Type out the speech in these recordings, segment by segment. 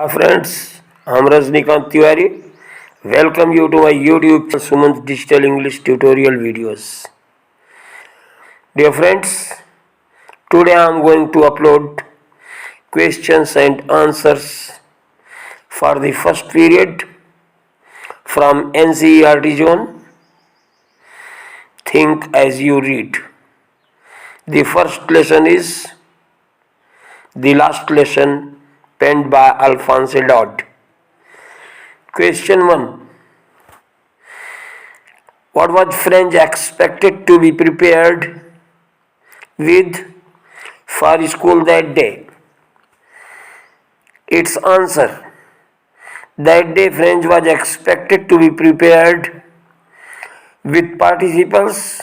Friends, I'm Rajnikant Tiwari. Welcome you to my YouTube channel Suman's Digital English Tutorial videos. Dear friends, today I'm going to upload questions and answers for the first period from NCERT zone. Think as you read. The first lesson is the last lesson penned by Alphonse Dodd. Question 1. What was French expected to be prepared with for school that day? Its answer. That day French was expected to be prepared with participles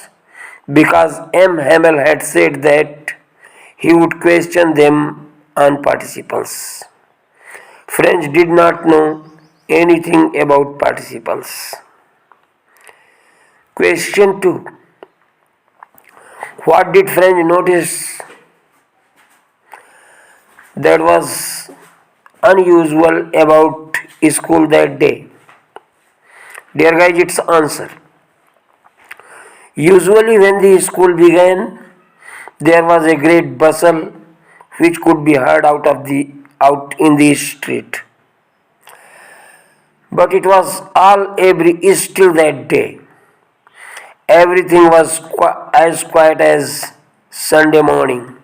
because M. Hamel had said that he would question them on participles. French did not know anything about participles. Question 2. What did French notice that was unusual about school that day? Dear guys, its answer. Usually when the school began, there was a great bustle which could be heard out in the street. But it was all every still that day. Everything was as quiet as Sunday morning.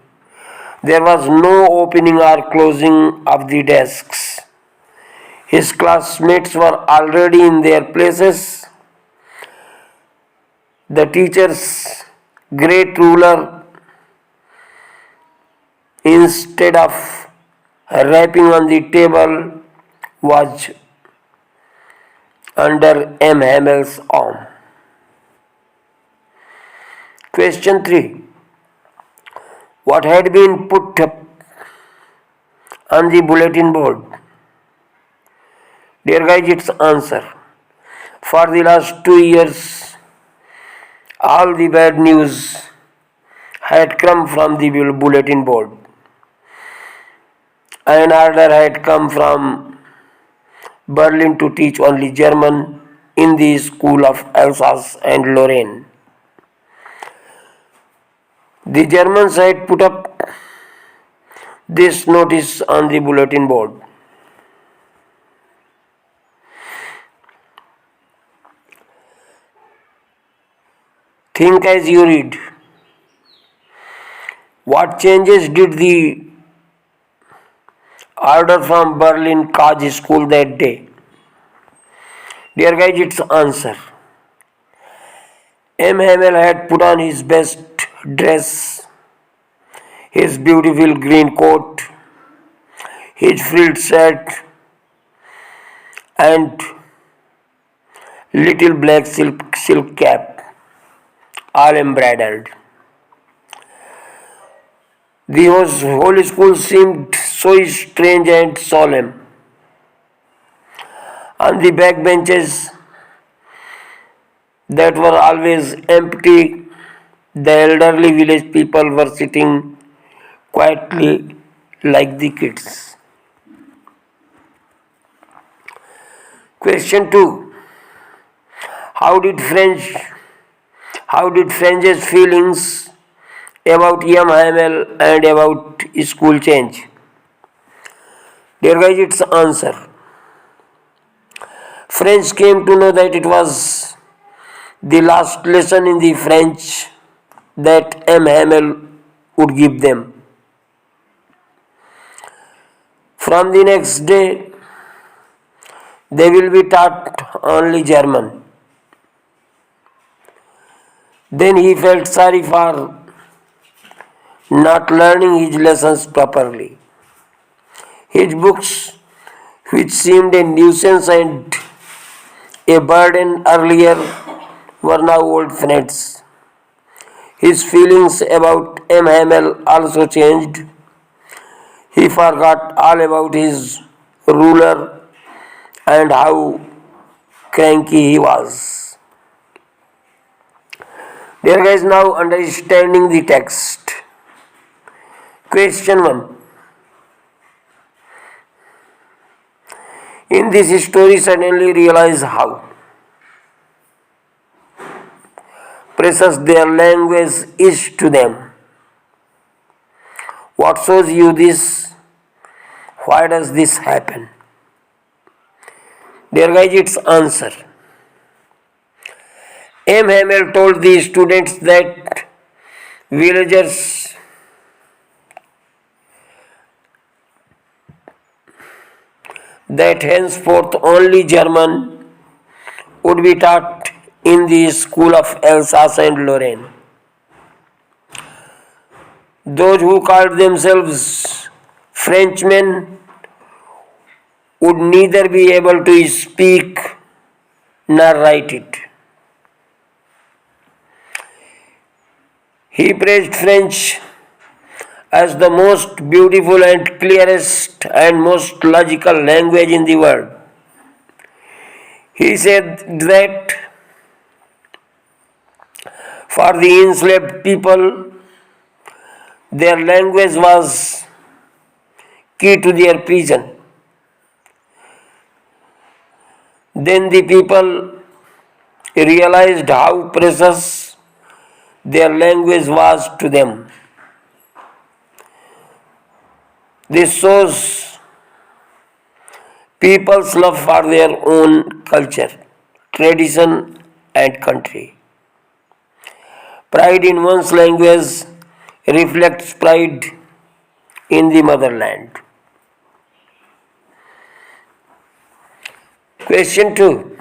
There was no opening or closing of the desks. His classmates were already in their places. The teacher's great ruler, instead of rapping on the table, was under M. Hamel's arm. Question 3. What had been put up on the bulletin board? Dear guys, its answer. For the last 2 years, all the bad news had come from the bulletin board. An order had come from Berlin to teach only German in the school of Alsace and Lorraine. The Germans had put up this notice on the bulletin board. Think as you read. What changes did the order from Berlin cause school that day? Dear guys, its answer. M. Hamel had put on his best dress, his beautiful green coat, his frilled shirt, and little black silk cap, all embroidered. The whole school seemed so strange and solemn. On the back benches that were always empty, the elderly village people were sitting quietly like the kids. Question 2. How did French's feelings about M. Hamel and about school change? Dear guys, its answer. French came to know that it was the last lesson in the French that M. Hamel would give them. From the next day, they will be taught only German. Then he felt sorry for not learning his lessons properly. His books, which seemed a nuisance and a burden earlier, were now old friends. His feelings about M. Hamel also changed. He forgot all about his ruler and how cranky he was. Dear guys, now understanding the text. Question 1. in this story suddenly realize how precious their language is to them. What shows you this? Why does this happen? Dear guys, its answer. M. Hamel told the students that villagers that henceforth only German would be taught in the school of Alsace and Lorraine. Those who called themselves Frenchmen would neither be able to speak nor write it. He praised French as the most beautiful and clearest and most logical language in the world. He said that for the enslaved people, their language was key to their prison. Then the people realized how precious their language was to them. This shows people's love for their own culture, tradition, and country. Pride in one's language reflects pride in the motherland. Question 2.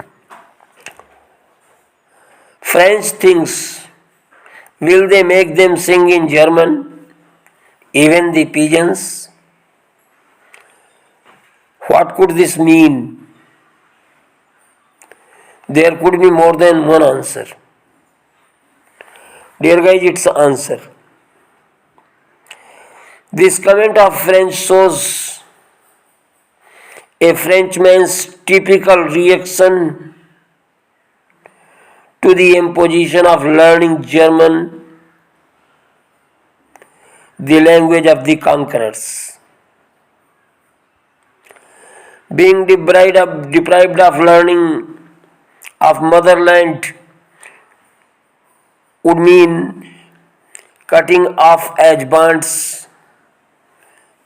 French thinks, will they make them sing in German, even the pigeons? What could this mean? There could be more than one answer. Dear guys, its answer. This comment of French shows a Frenchman's typical reaction to the imposition of learning German, the language of the conquerors. Being deprived of learning of motherland would mean cutting off as bonds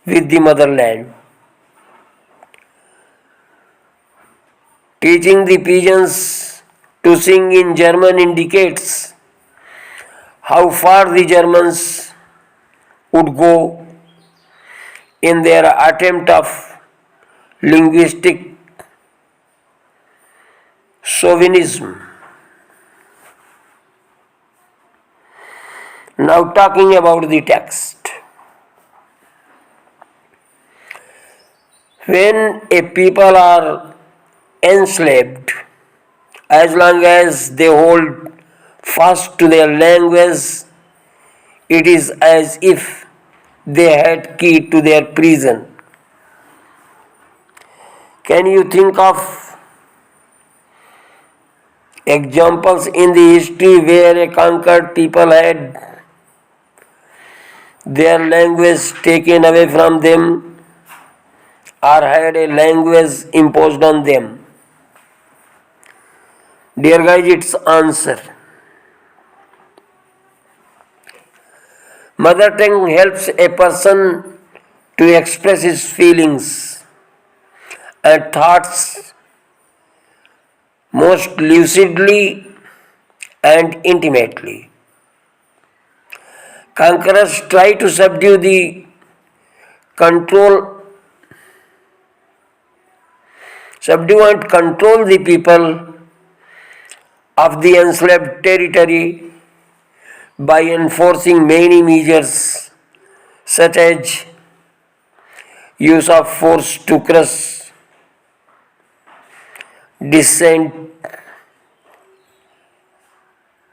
with the motherland. Teaching the pigeons to sing in German indicates how far the Germans would go in their attempt of linguistic chauvinism. Now talking about the text. When a people are enslaved, as long as they hold fast to their language, it is as if they had key to their prison. Can you think of examples in the history where a conquered people had their language taken away from them or had a language imposed on them? Dear guys, its answer. Mother tongue helps a person to express his feelings and thoughts most lucidly and intimately. Conquerors try to subdue and control the people of the enslaved territory by enforcing many measures such as use of force to crush dissent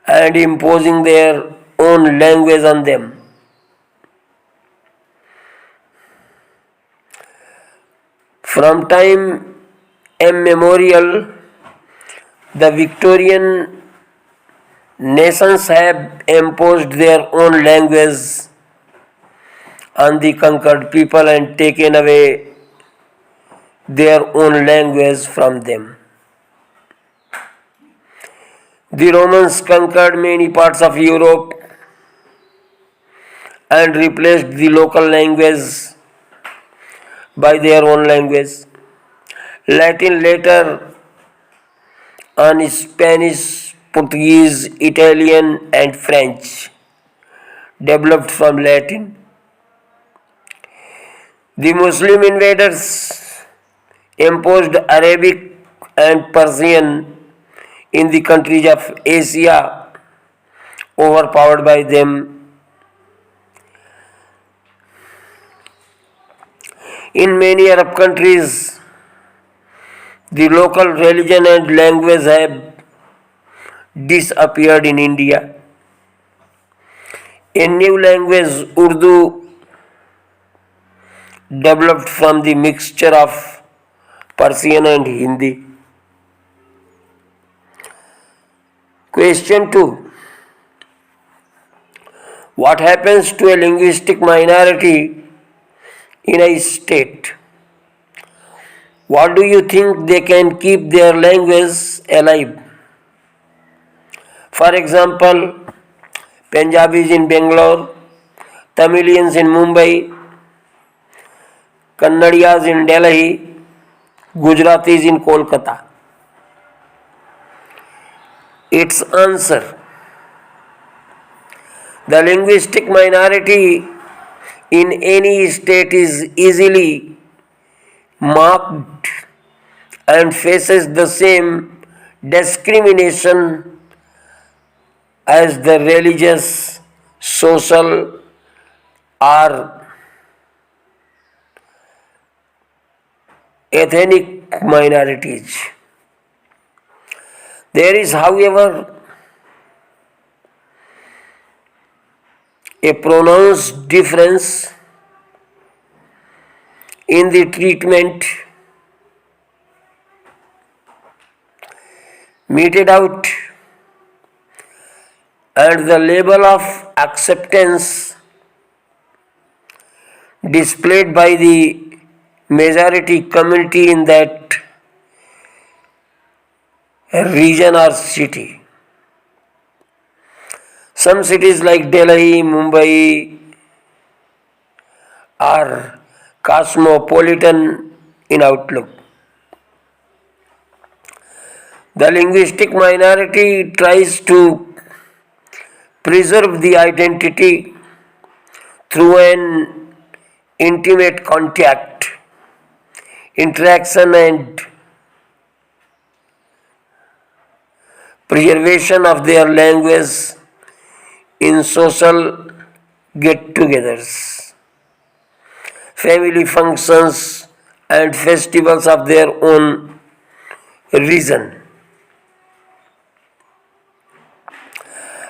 and imposing their own language on them. From time immemorial, the Victorian nations have imposed their own language on the conquered people and taken away their own language from them. The Romans conquered many parts of Europe and replaced the local language by their own language. Latin later on Spanish, Portuguese, Italian, and French developed from Latin. The Muslim invaders imposed Arabic and Persian in the countries of Asia, overpowered by them. In many Arab countries, the local religion and language have disappeared in India. A new language, Urdu, developed from the mixture of Persian and Hindi. Question 2. What happens to a linguistic minority in a state? What do you think they can keep their language alive? For example, Punjabis in Bangalore, Tamilians in Mumbai, Kannadiyas in Delhi, Gujaratis in Kolkata. Its answer: the linguistic minority in any state is easily marked and faces the same discrimination as the religious, social, or ethnic minorities. There is, however, a pronounced difference in the treatment meted out and the level of acceptance displayed by the majority community in that region or city. Some cities like Delhi, Mumbai are cosmopolitan in outlook. The linguistic minority tries to preserve the identity through an intimate contact, interaction, and preservation of their language in social get-togethers, family functions, and festivals of their own region.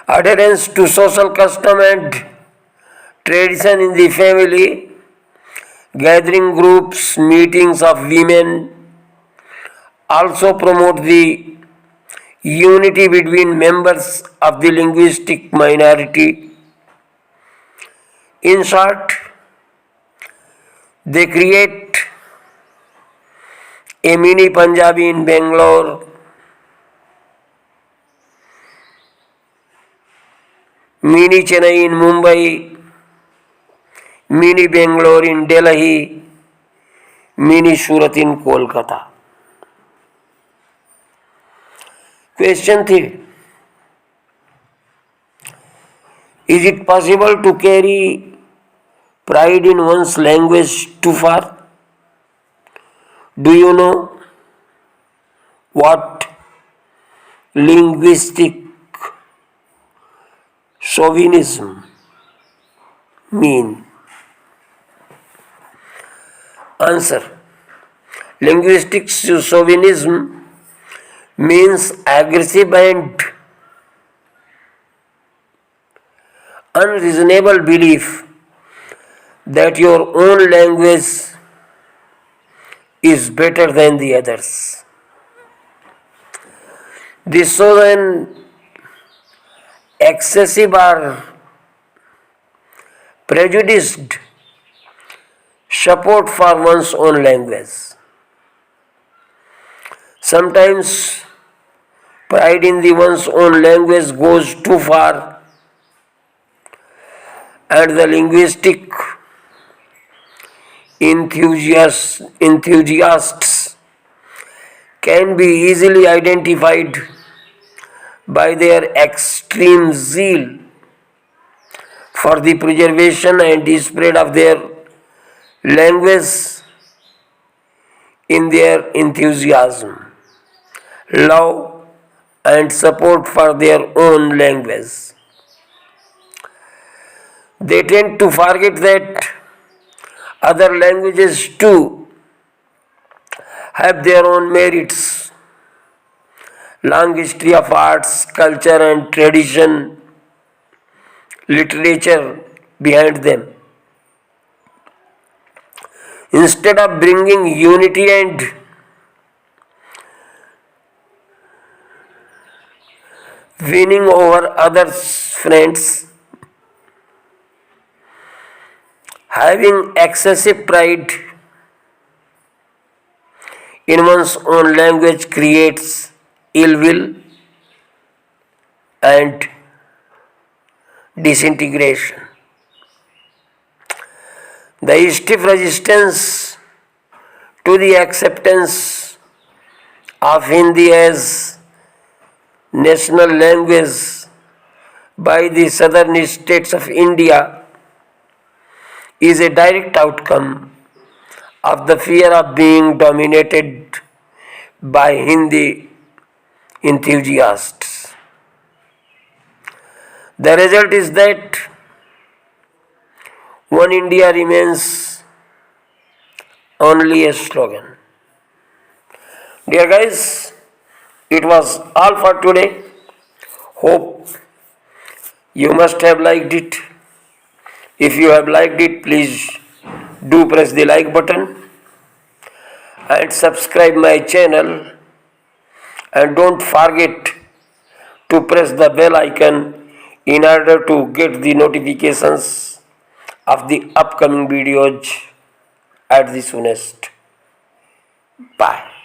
Adherence to social custom and tradition in the family, gathering groups, meetings of women also promote the unity between members of the linguistic minority. In short, they create a mini Punjabi in Bangalore, mini Chennai in Mumbai, mini Bangalore in Delhi, mini Surat in Kolkata. Question 3. Is it possible to carry pride in one's language too far? Do you know what linguistic chauvinism mean? Answer. Linguistic chauvinism means aggressive and unreasonable belief that your own language is better than the others. This shows an excessive or prejudiced support for one's own language. Sometimes pride in the one's own language goes too far, and the linguistic enthusiasts can be easily identified by their extreme zeal for the preservation and spread of their language. In their enthusiasm, love, and support for their own language, they tend to forget that other languages too have their own merits, long history of arts, culture, and tradition, literature behind them. Instead of bringing unity and winning over others' friends, having excessive pride in one's own language creates ill will and disintegration. The stiff resistance to the acceptance of Hindi as national language by the southern states of India is a direct outcome of the fear of being dominated by Hindi enthusiasts. The result is that One India remains only a slogan. Dear guys, it was all for today. Hope you must have liked it. If you have liked it, please do press the like button and subscribe my channel, and don't forget to press the bell icon in order to get the notifications of the upcoming videos at the soonest. Bye.